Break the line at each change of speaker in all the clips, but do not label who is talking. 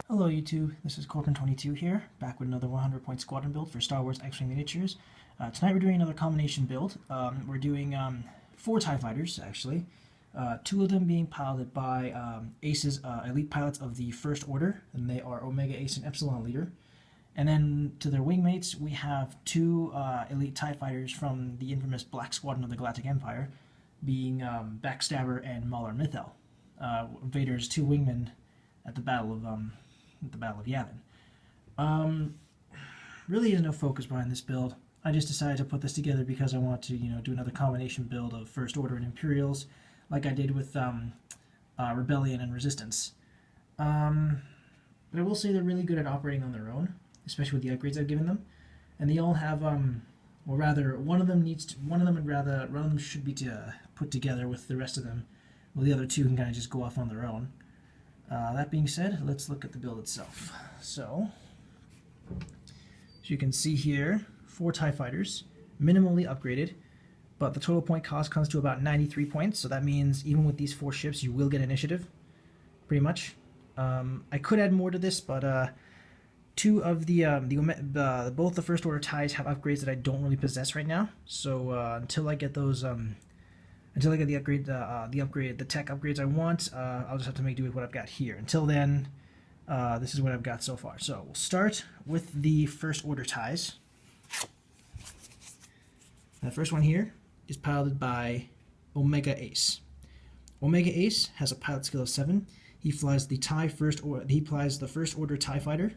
Hello YouTube, this is Corcoran22 here, back with another 100-point squadron build for Star Wars X-Wing miniatures. Tonight we're doing another combination build. We're doing 4 TIE fighters, actually. 2 of them being piloted by Ace's elite pilots of the First Order, and they are Omega Ace and Epsilon Leader. And then to their wingmates, we have 2 elite TIE fighters from the infamous Black Squadron of the Galactic Empire, being Backstabber and Mauler Mithel, Vader's 2 wingmen at the Battle of Yavin. Really is no focus behind this build. I just decided to put this together because I want to, do another combination build of First Order and Imperials, like I did with Rebellion and Resistance. But I will say they're really good at operating on their own, especially with the upgrades I've given them. And they all have, or rather, one of them should be put together with the rest of them, while the other 2 can kind of just go off on their own. That being said, let's look at the build itself. So, as you can see here, 4 TIE fighters, minimally upgraded, but the total point cost comes to about 93 points, so that means even with these 4 ships, you will get initiative, pretty much. I could add more to this, but 2 of both the First Order TIEs have upgrades that I don't really possess right now, so until I get those, until I get the tech upgrades I want, I'll just have to make do with what I've got here. Until then, this is what I've got so far. So we'll start with the First Order TIEs. The first one here is piloted by Omega Ace. Omega Ace has a pilot skill of 7. He flies the First Order TIE fighter.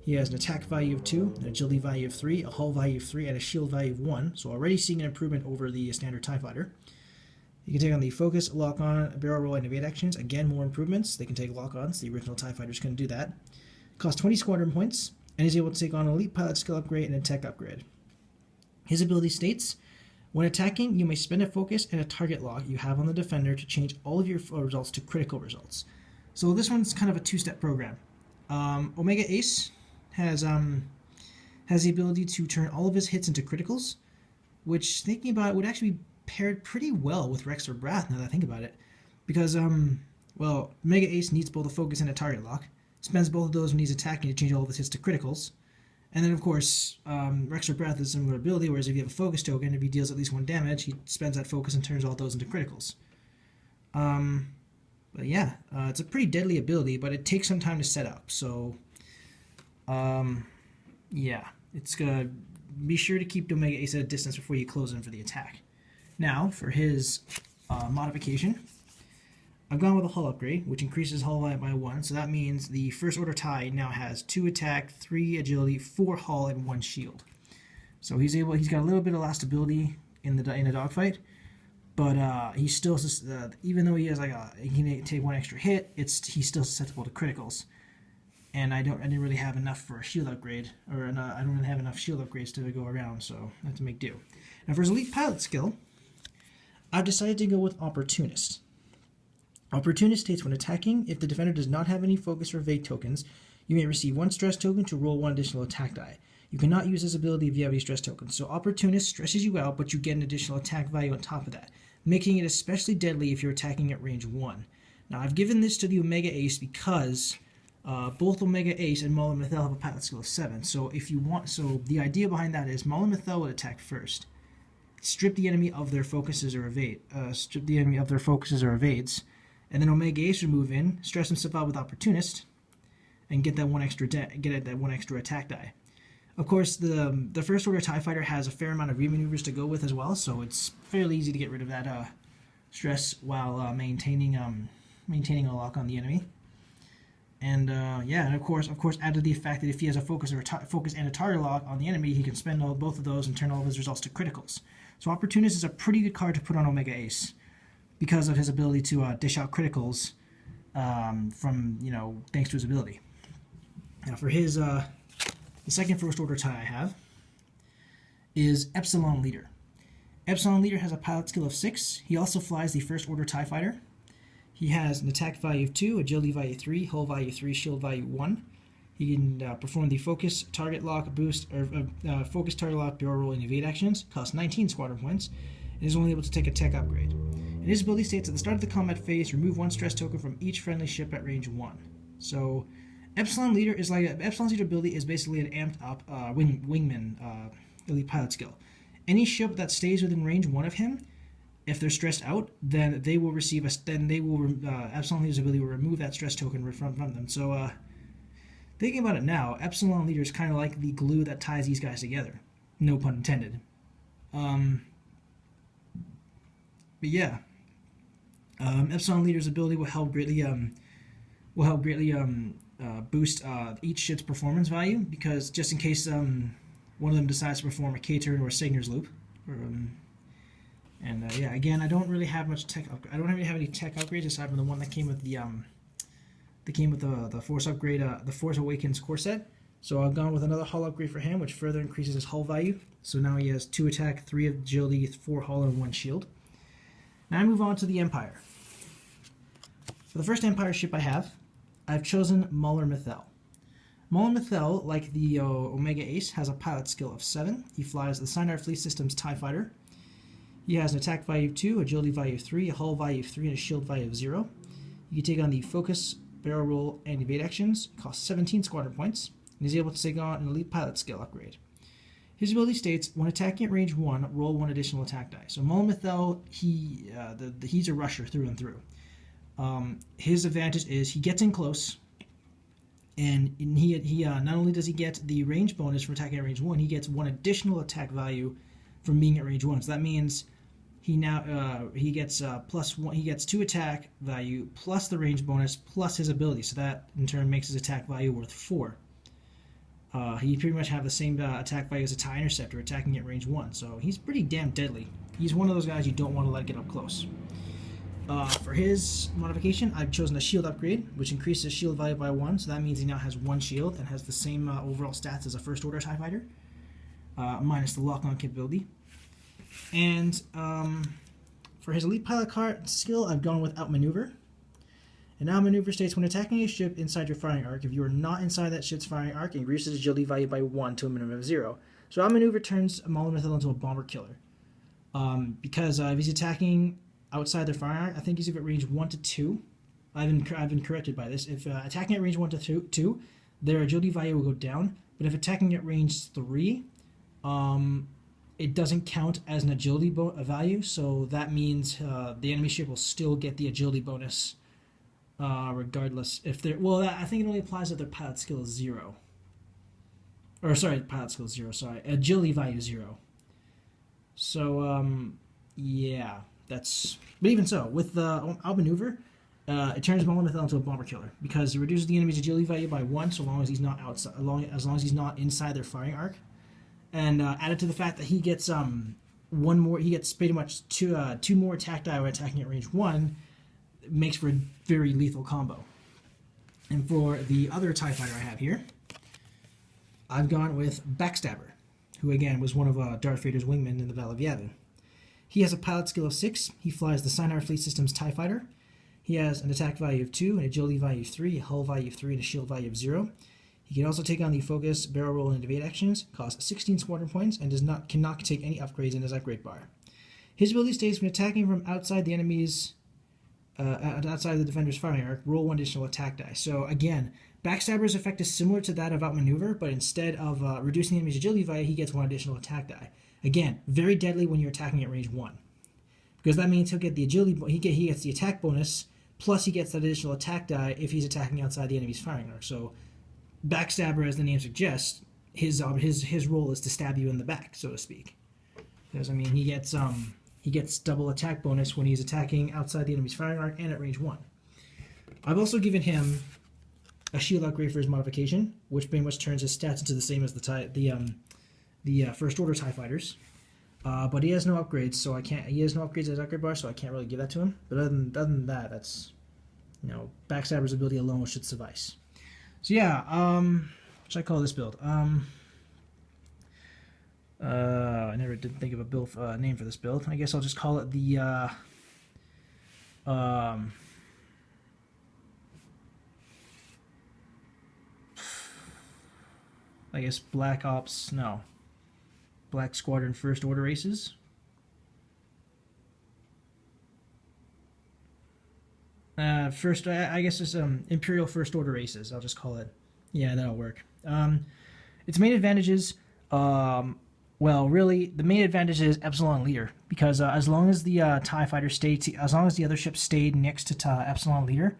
He has an attack value of 2, an agility value of 3, a hull value of 3, and a shield value of 1. So already seeing an improvement over the standard TIE fighter. You can take on the focus, lock-on, barrel roll, and evade actions. Again, more improvements. They can take lock-ons. The original TIE fighters couldn't do that. Costs 20 squadron points, and is able to take on an elite pilot skill upgrade and a tech upgrade. His ability states, when attacking, you may spend a focus and a target lock you have on the defender to change all of your results to critical results. So this one's kind of a 2-step program. Omega Ace has the ability to turn all of his hits into criticals, which, thinking about it, would actually be paired pretty well with Rex or Brath, now that I think about it, because well, Omega Ace needs both a focus and a target lock, spends both of those when he's attacking to change all of his hits to criticals, and then of course Rex or Brath has a similar ability, whereas if you have a focus token, if he deals at least 1 damage, he spends that focus and turns all those into criticals. But yeah, it's a pretty deadly ability, but it takes some time to set up, so yeah, it's gonna be sure to keep Omega Ace at a distance before you close in for the attack. Now, for his modification, I've gone with a hull upgrade, which increases hull value by 1, so that means the First Order TIE now has 2 attack, 3 agility, 4 hull, and 1 shield. So he's got a little bit of lastability in a dogfight, but he's still, even though he has he can take 1 extra hit, he's still susceptible to criticals. And I didn't really have enough for a shield upgrade, or I don't really have enough shield upgrades to go around, so I have to make do. Now for his elite pilot skill, I've decided to go with Opportunist. Opportunist states when attacking, if the defender does not have any focus or evade tokens, you may receive 1 stress token to roll 1 additional attack die. You cannot use this ability if you have any stress tokens. So Opportunist stresses you out, but you get an additional attack value on top of that, making it especially deadly if you're attacking at range 1. Now I've given this to the Omega Ace because both Omega Ace and Mauler Mithel have a pilot skill of 7. So if you want, so the idea behind that is Mauler Mithel would attack first, strip the enemy of their focuses or evades, and then Omega Ace would move in, stress himself out with Opportunist, and get that one extra attack die. Of course, the First Order TIE fighter has a fair amount of remaneuvers to go with as well, so it's fairly easy to get rid of that stress while maintaining a lock on the enemy. And yeah, and of course, add to the fact that if he has a focus and a target lock on the enemy, he can spend both of those and turn all of his results to criticals. So Opportunist is a pretty good card to put on Omega Ace because of his ability to dish out criticals from, thanks to his ability. Now for his the second First Order TIE I have is Epsilon Leader. Epsilon Leader has a pilot skill of 6. He also flies the First Order TIE fighter. He has an attack value of 2, agility value 3, hull value 3, shield value 1. He can perform the focus, target lock, boost, or focus, target lock, barrel roll, and evade actions. Costs 19 squadron points, and is only able to take a tech upgrade. And his ability states at the start of the combat phase, remove 1 stress token from each friendly ship at range 1. So Epsilon Leader is like Epsilon Leader ability is basically an amped up wingman elite pilot skill. Any ship that stays within range 1 of him, if they're stressed out, then they will receive Epsilon Leader's ability will remove that stress token from them. So thinking about it now, Epsilon Leader is kind of like the glue that ties these guys together. No pun intended. But yeah, Epsilon Leader's ability will help greatly boost each ship's performance value, because just in case one of them decides to perform a K-turn or a Signer's loop. Yeah, again, I don't really have much tech. I don't really have any tech upgrades aside from the one that came with the Force upgrade, the Force Awakens core set. So I've gone with another hull upgrade for him, which further increases his hull value. So now he has 2 attack, 3 agility, 4 hull, and 1 shield. Now I move on to the Empire. For the first Empire ship I've chosen Mauler Mithel. Mauler Mithel, like the Omega Ace, has a pilot skill of 7. He flies the Sinar Fleet System's TIE Fighter. He has an attack value of 2, agility value of 3, a hull value of 3, and a shield value of 0. You can take on the Focus, Barrel Roll, and Evade actions. It costs 17 squadron points, and he's able to take on an elite pilot skill upgrade. His ability states, when attacking at range 1, roll 1 additional attack die. So Mauler Mithel, he's a rusher through and through. His advantage is he gets in close, and he not only does he get the range bonus for attacking at range 1, he gets 1 additional attack value from being at range 1. So that means he gets +1. He gets 2 attack value plus the range bonus plus his ability. So that in turn makes his attack value worth 4. He pretty much have the same attack value as a TIE Interceptor attacking at range 1. So he's pretty damn deadly. He's one of those guys you don't want to let get up close. For his modification, I've chosen a shield upgrade, which increases his shield value by 1, so that means he now has 1 shield and has the same overall stats as a First Order TIE Fighter, minus the lock-on capability. And for his elite pilot card skill, I've gone with Outmaneuver. And Outmaneuver states, when attacking a ship inside your firing arc, if you are not inside that ship's firing arc, it increases agility value by 1 to a minimum of 0. So Outmaneuver turns Mauler Mithel into a bomber killer. Because if he's attacking outside their firing arc, I think he's at range 1 to 2. I've been corrected by this. If attacking at range 1 to 2, their agility value will go down. But if attacking at range 3, it doesn't count as an agility value. So that means the enemy ship will still get the agility bonus, regardless if they're. Well, I think it only applies if their pilot skill is 0. Or sorry, pilot skill is 0. Sorry, agility value is 0. So yeah. But even so, with the Outmaneuver, it turns Mauler Mithel into a bomber killer because it reduces the enemy's agility value by 1 so long as he's not outside, as long as he's not inside their firing arc, and added to the fact that he gets one more, he gets pretty much two more attack die when attacking at range 1, it makes for a very lethal combo. And for the other TIE Fighter I have here, I've gone with Backstabber, who again was one of Darth Vader's wingmen in the Battle of Yavin. He has a pilot skill of 6. He flies the Sinar Fleet System's TIE Fighter. He has an attack value of 2, an agility value of 3, a hull value of 3, and a shield value of 0. He can also take on the Focus, Barrel Roll, and Evade actions, costs 16 squadron points, and cannot take any upgrades in his upgrade bar. His ability states, when attacking from outside the enemy's outside the defender's firing arc, roll 1 additional attack die. So again, Backstabber's effect is similar to that of Outmaneuver, but instead of reducing the enemy's agility value, he gets 1 additional attack die. Again, very deadly when you're attacking at range 1, because that means he'll get the agility. He gets the attack bonus, plus he gets that additional attack die if he's attacking outside the enemy's firing arc. So, Backstabber, as the name suggests, his role is to stab you in the back, so to speak. Because I mean, he gets double attack bonus when he's attacking outside the enemy's firing arc and at range 1. I've also given him a shield upgrade for his modification, which pretty much turns his stats into the same as the First Order TIE Fighters, but he has no upgrades, so I can't. He has no upgrades as upgrade bar, so I can't really give that to him. But other than that, that's, Backstabber's ability alone should suffice. So yeah, what should I call this build? I never did think of a name for this build. I guess I'll just call it the I guess Black Squadron First Order races. First, I guess it's Imperial First Order Aces. I'll just call it. Yeah, that'll work. Its main advantages, well, really, the main advantage is Epsilon Leader, because as long as the TIE fighter as long as the other ships stayed next to Epsilon Leader,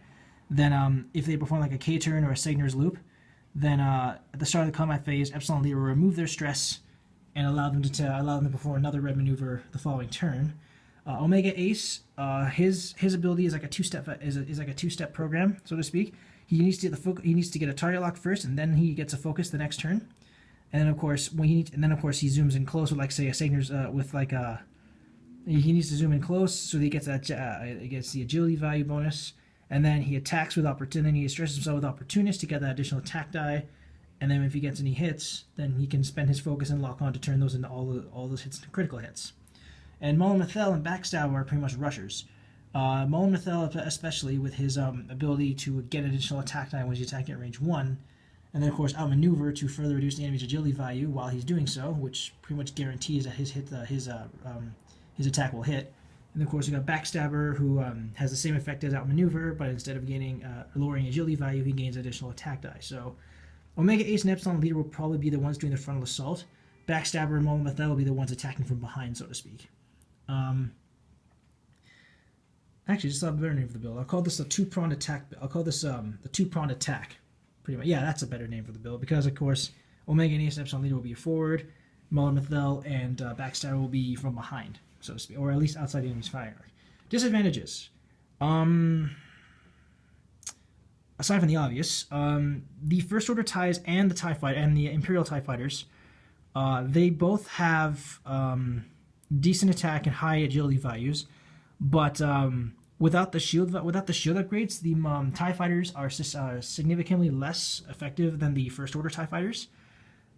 then if they perform like a K-turn or a Segner's loop, then at the start of the combat phase, Epsilon Leader will remove their stress and allow them to perform another red maneuver the following turn. Omega Ace, his ability is like a two-step program, so to speak. He needs to get a target lock first, and then he gets a focus the next turn. And then of course he zooms in close with, like, say, a Segner's he needs to zoom in close so that he gets the agility value bonus, and then he attacks with opportunity. He stresses himself with Opportunist to get that additional attack die, and then if he gets any hits, then he can spend his focus and lock on to turn those into all those hits into critical hits. And Mauler, Mithel, and Backstabber are pretty much rushers. Mauler, Mithel, especially with his ability to get additional attack die when he's attacking at range 1, and then of course Outmaneuver to further reduce the enemy's agility value while he's doing so, which pretty much guarantees that his attack will hit. And of course we got Backstabber, who has the same effect as Outmaneuver, but instead of lowering agility value, he gains additional attack die. So Omega Ace and Epsilon Leader will probably be the ones doing the frontal assault. Backstabber and Mauler, Mithel will be the ones attacking from behind, so to speak. Actually, just thought of a better name for the build. I'll call this a two-pronged attack. I'll call this the two-pronged attack. Pretty much, yeah, that's a better name for the build, because of course Omega Ace and Epsilon Leader will be forward, Mauler, Mithel, and Backstabber will be from behind, so to speak, or at least outside the enemy's firing arc. Disadvantages. Aside from the obvious, the First Order TIEs and the TIE Fighter and the Imperial TIE Fighters, they both have decent attack and high agility values, but without the shield upgrades, the TIE Fighters are significantly less effective than the First Order TIE Fighters.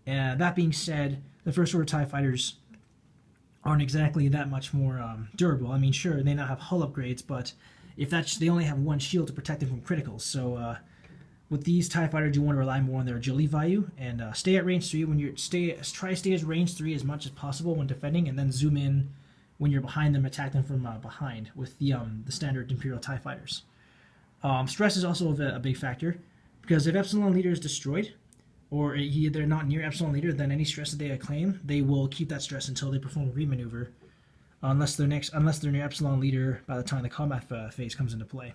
That being said, the First Order TIE Fighters aren't exactly that much more durable. I mean, sure, they now have hull upgrades, but they only have one shield to protect them from criticals. So with these TIE Fighters, you want to rely more on their agility value and stay at range 3 try to stay at range 3 as much as possible when defending, and then zoom in when you're behind them, attack them from behind with the standard Imperial TIE Fighters. Stress is also a big factor, because if Epsilon Leader is destroyed, or they're not near Epsilon Leader, then any stress that they claim, they will keep that stress until they perform a remaneuver, unless they're near Epsilon Leader by the time the combat phase comes into play.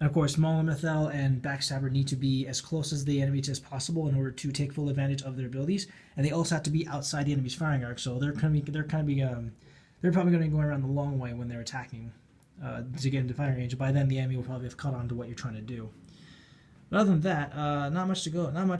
And of course, Mauler, Mithel, and Backstabber need to be as close as the enemy as possible in order to take full advantage of their abilities, and they also have to be outside the enemy's firing arc. So they're probably going to be going around the long way when they're attacking to get into firing range. By then, the enemy will probably have caught on to what you're trying to do. But other than that, not much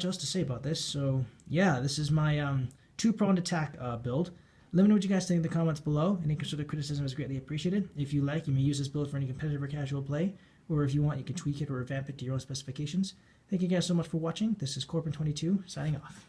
else to say about this. So yeah, this is my two-pronged attack build. Let me know what you guys think in the comments below. Any constructive criticism is greatly appreciated. If you like, you may use this build for any competitive or casual play, or if you want, you can tweak it or revamp it to your own specifications. Thank you guys so much for watching. This is Corbin22, signing off.